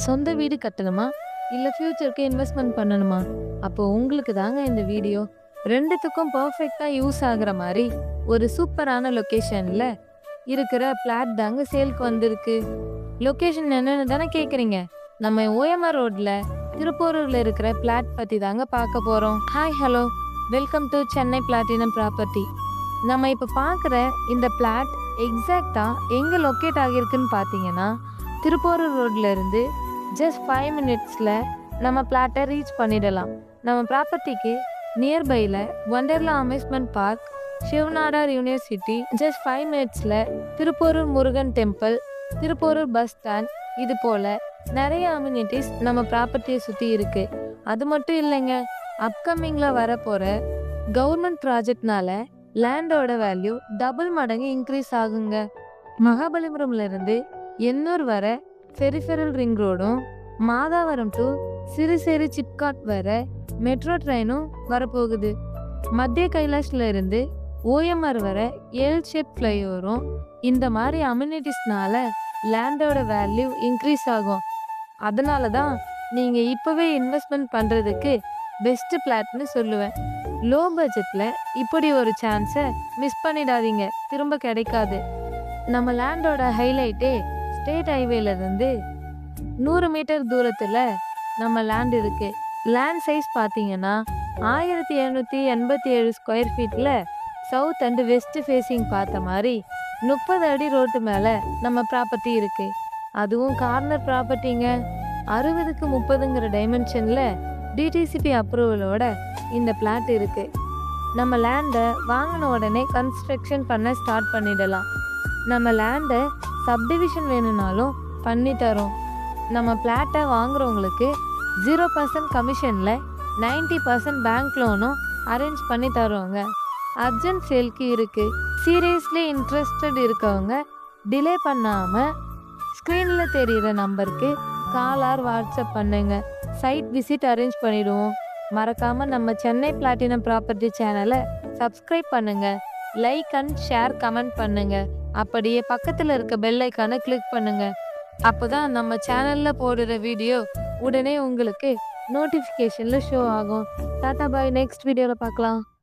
சொந்த வீடு கட்டணுமா? இல்ல ஃபியூச்சருக்கு இன்வெஸ்ட்மென்ட் பண்ணணுமா? அப்போ உங்களுக்கு தாங்க இந்த வீடியோ. 2த்துக்கும் பெர்ஃபெக்ட்டா யூஸ் ஆகுற மாரி ஒரு சூப்பரான லொகேஷன்ல இருக்கிற பிளாட் தாங்க சேல்க்கு வந்திருக்கு. லொகேஷன் என்னன்னு தானே கேட்குறீங்க? நம்ம ஓஎம்ஆர் ரோட்ல திருப்போரூர்ல இருக்கிற பிளாட் பத்தி தாங்க பார்க்க போறோம். Hi hello welcome to Chennai platinum property. நம்ம இப்போ பார்க்குற இந்த பிளாட் எக்ஸாக்டா எங்க லொக்கேட் ஆகியிருக்குன்னு பார்த்தீங்கன்னா, திருப்போரூர் ரோட்ல இருந்து ஜஸ்ட் 5 மினிட்ஸ்ல நம்ம பிளாட்டை ரீச் பண்ணிடலாம். நம்ம ப்ராப்பர்ட்டிக்கு நியர்பைல Wonderla amusement park, Shiv Nadar university, just 5 மினிட்ஸ்ல Thiruporur Murugan temple, Thiruporur bus stand, இது போல நிறைய அம்யூனிட்டிஸ் நம்ம ப்ராப்பர்ட்டியை சுற்றி இருக்கு. அது மட்டும் இல்லைங்க, அப்கமிங்ல வரப்போற கவர்மெண்ட் ப்ராஜெக்ட்னால லேண்டோட வேல்யூ டபுள் மடங்கு இன்க்ரீஸ் ஆகுங்க. மகாபலிபுரம்ல இருந்து எண்ணூர் வர பெரிஃபெரல் ரிங் ரோடும், மாதாவரம் டு சிறுசேரி சிப்காட் வர மெட்ரோ ட்ரெயினும் வரப்போகுது. மத்திய கைலாஷ்ல இருந்து ஓஎம்ஆர் வர எல் ஷேப் ஃப்ளைஓவரும், இந்த மாதிரி அம்யூனிட்டிஸ்னால லேண்டோட வேல்யூ இன்க்ரீஸ் ஆகும். அதனால தான் நீங்க இப்பவே இன்வெஸ்ட்மெண்ட் பண்றதுக்கு பெஸ்ட் பிளாட்னு சொல்லுவேன். லோ பட்ஜெட்ல இப்படி ஒரு சான்ஸை மிஸ் பண்ணிடாதீங்க, திரும்ப கிடைக்காது. நம்ம லேண்டோட ஹைலைட்டே ஸ்டேட் ஹைவேல இருந்து 100 மீட்டர் தூரத்துல நம்ம லேண்ட் இருக்கு. லேண்ட் சைஸ் பார்த்தீங்கன்னா 1787 ஸ்கொயர் ஃபீட்ல சவுத் அண்ட் வெஸ்ட் ஃபேஸிங் பார்த்த மாதிரி 30 அடி ரோட்டு மேல நம்ம ப்ராப்பர்ட்டி இருக்கு. அதுவும் கார்னர் ப்ராப்பர்ட்டிங்க. 60க்கு 30ங்கிற டைமென்ஷன்ல டிடிசிபி அப்ரூவலோட இந்த பிளாட் இருக்கு. நம்ம லேண்டை வாங்கின உடனே கன்ஸ்ட்ரக்ஷன் பண்ண ஸ்டார்ட் பண்ணிடலாம். நம்ம லேண்டை சப்டிவிஷன் வேணும்னாலும் பண்ணி தரோம். நம்ம பிளாட்டை வாங்குறவங்களுக்கு 0% கமிஷனில் 90% பேங்க் லோனும் அரேஞ்ச் பண்ணி தருவாங்க. அர்ஜென்ட் சேல்க்கு இருக்கு. சீரியஸ்லி இன்ட்ரெஸ்டட் இருக்கவங்க டிலே பண்ணாமல் ஸ்க்ரீனில் தெரிகிற நம்பருக்கு கால் ஆர் வாட்ஸ்அப் பண்ணுங்க. சைட் விசிட் அரேஞ்ச் பண்ணிடுவோம். மறக்காம நம்ம சென்னை பிளாட்டினம் ப்ராப்பர்ட்டி சேனலை சப்ஸ்கிரைப் பண்ணுங்க. லைக் அண்ட் ஷேர் கமெண்ட் பண்ணுங்க. அப்படியே பக்கத்தில் இருக்க பெல் ஐக்கானை கிளிக் பண்ணுங்க. அப்போதான் நம்ம சேனல்ல போடுற வீடியோ உடனே உங்களுக்கு நோட்டிஃபிகேஷன்ல ஷோ ஆகும். டாடா பாய், நெக்ஸ்ட் வீடியோவில் பார்க்கலாம்.